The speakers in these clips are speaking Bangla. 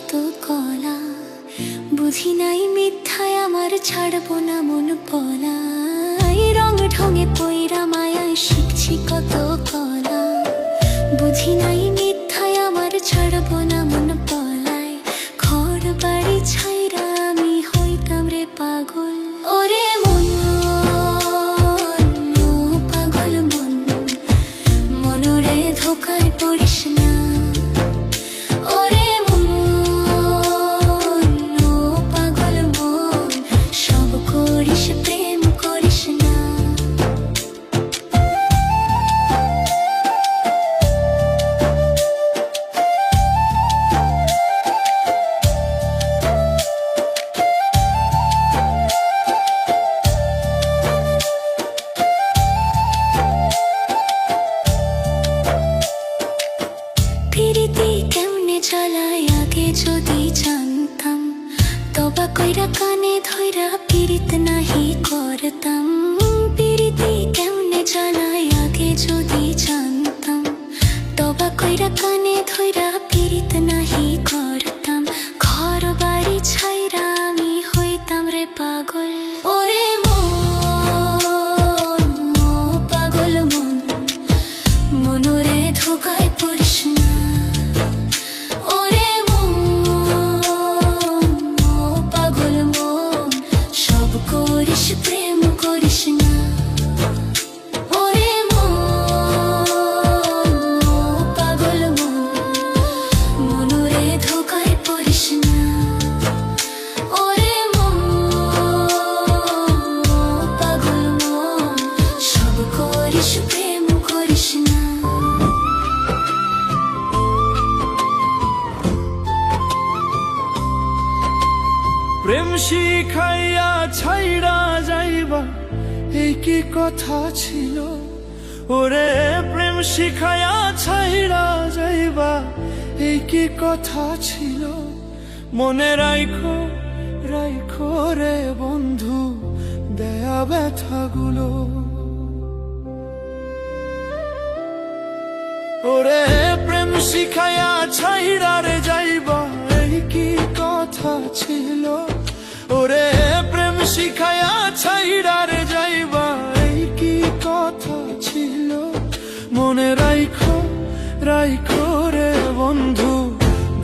কত কলা, বুঝি নাই মিথ্যায় আমার ছাড়বো না মন পলা। রং ঢঙে পইরা মায়ায় শিখছি কত কলা, বুঝি নাই মিথ্যায় আমার ছাড়বো না মন পলায়। ঘর বাড়ি ছাইরা আমি হইতাম রে পাগল। ওরে মন, ও পাগল মন, মনরে ধোকায় পড়িস না। ওরে মন, ও পাগল মন, সব করিস প্রেম করিস না। পিরিতি কেমনে চালায় আগে যদি জানতাম, তবা কইরা কানে ধইরা পিরিত নাহি করতাম। পিরিতি কেমনে চালায় আগে যদি জানতাম, তবা কইরা কানে ধইরা পিরিত নাহি করতাম। ঘর বাড়ি ছাইরা আমি হইতাম রে পাগল। ওরে মন, ও পাগল মন, মনরে ধোকায় পড়িস না। ওরে মন, ও পাগল মন, সব করিস প্রেম করিস না। ওরে মন, ও পাগল মন, মনরে ধোকায় পড়িস না। ওরে মন, ও পাগল মন, সব করিস প্রেম করিস না। প্রেম শিখাইয়া ছাইড়া যাইবা, এই কি কথা ছিল? ওরে প্রেম শিখাইয়া ছাইড়া যাইবা, এই কি কথা ছিল? মনে রাইখো, রাইখো রে বন্ধু দেয়া ব্যথাগুলো। ওরে প্রেম শিখাইয়া ছাইড়া রে যাইবা, এই কি কথা ছিল? ওরে প্রেম শিখাইয়া ছাইড়া রে যাইবা, এই কি কথা ছিল? মনে রাইখো, রাইখো রে বন্ধু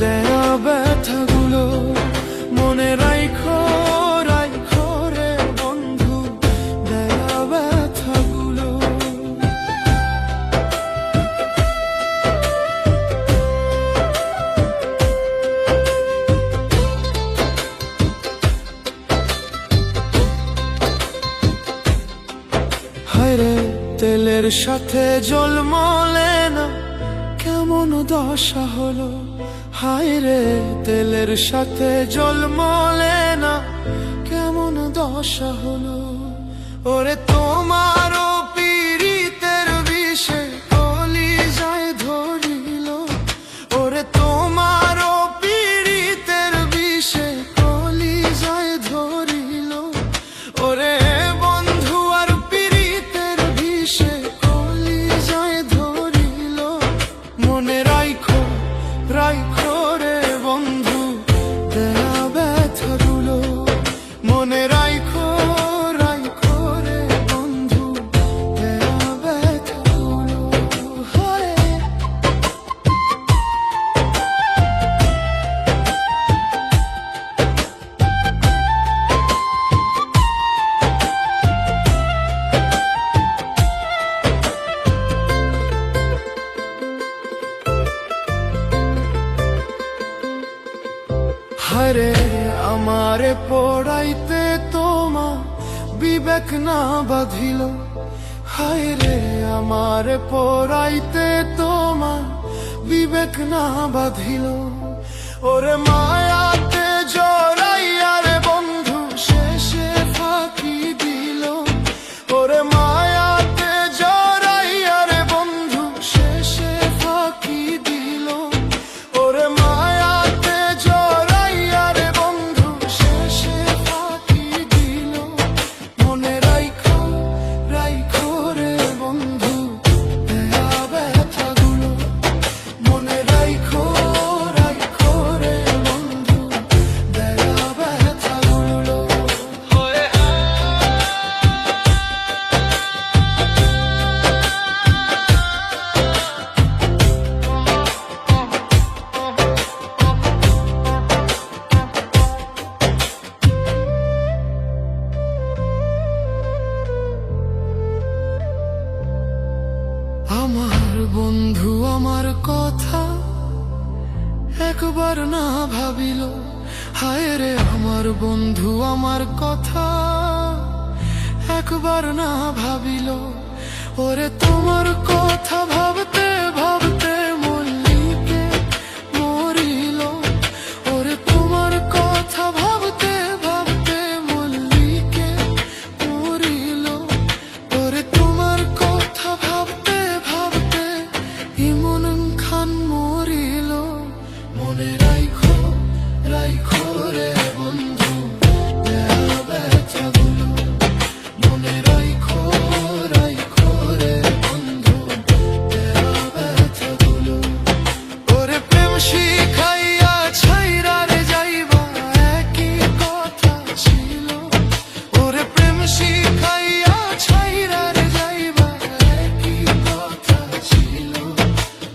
দেয়া ব্যথাগুলো। মনে রাইখো, রাইখো রে বন্ধু দেয়া ব্যথাগুলো। হায়রে তেলের সাথে জল মলে না, কেমন দশা হলো? হায়রে তেলের সাথে জল মলে না, কেমন দশা হলো? ওরে তোমারও পীড়িতের বিষে কলিজায় ধরিল। ওরে তোমারও পীড়িতের বিষে কলিজায় ধরিল। ওরে বন্ধু আর পীড়িতের বিষে কলিজায় ধরিল। মনে রাইখো, রাইখো রে বন্ধু দেয়া ব্যথাগুলো। মনে রাইখো, রাইখো রে বন্ধু দেয়া ব্যথাগুলো। হরে হায়রে আমারে পড়াইতে তোমা বিবেক না বাঁধিল। হায়রে আমারে পড়াইতে তোমা বিবেক না বাঁধিল। ওরে মায়াতে জড়াইয়া রে বন্ধু শেষে ফাঁকি দিল। ওরে মায়াতে জড়াইয়া রে বন্ধু শেষে ফাঁকি দিল। ওরে মায়াতে জড়াইয়া রে বন্ধু শেষে ফাঁকি দিল। মনে রাইখো, রাইখো রে বন্ধু দেয়া ব্যথাগুলো। মনে রাইখো, রাইখো রে বন্ধু ভাবিল, হায় রে আমার বন্ধু আমার কথা একবার না ভাবিল। ওরে তোমার কথা ভাবতে ভাবতে মল্লিকে মরিল। ওরে তোমার কথা ভাবতে ভাবতে মল্লিকে মরিল। ওরে তোমার কথা ভাবতে ভাবতে ইমন খান মরিল। মনে রাইখো রাইখো রে বন্ধু দেয়া ব্যথাগুলো, মনে রাইখো রাইখো রে বন্ধু দেয়া ব্যথাগুলো। ওরে প্রেম শিখাইয়া ছাইরা রে যাইবা একই কথা ছিল। ওরে প্রেম শিখাইয়া ছাইরা রে যাইবা একই কথা ছিল।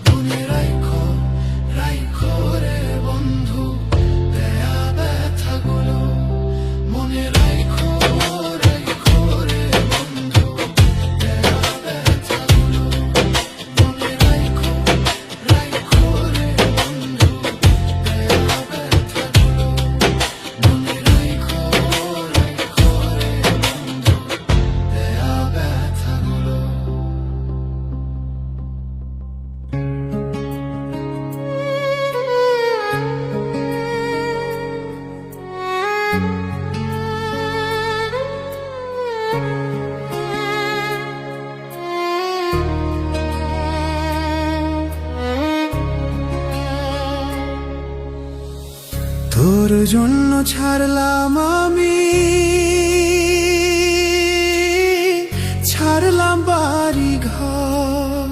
মনে রাইখো রাইখো রে বন্ধু দেয়া ব্যথাগুলো, মনে রাইখো রাইখো রে বন্ধু দেয়া ব্যথাগুলো। মনে রাইখো রাইখো রে বন্ধু দেয়া ব্যথাগুলো, মনে রাইখো রাইখো রে বন্ধু দেয়া ব্যথাগুলো। তোর জন্য ছাড়লাম আমি, ছাড়লাম বাড়ি ঘর।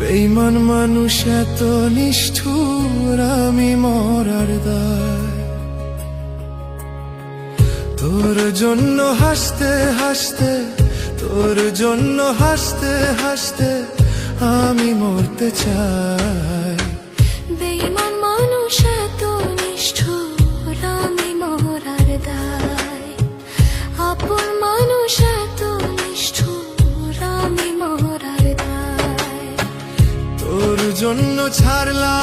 বেঈমান মানুষ এত নিষ্ঠুর আমি মরার দায়। তোর জন্য হাসতে হাসতে, তোর জন্য হাসতে হাসতে আমি মরতে চাই। বেঈমান মানুষ এত নিষ্ঠুর আমি মরার দায়। আপন মানুষ এত নিষ্ঠুর আমি মরার দায়। তোর জন্য ছাড়লাম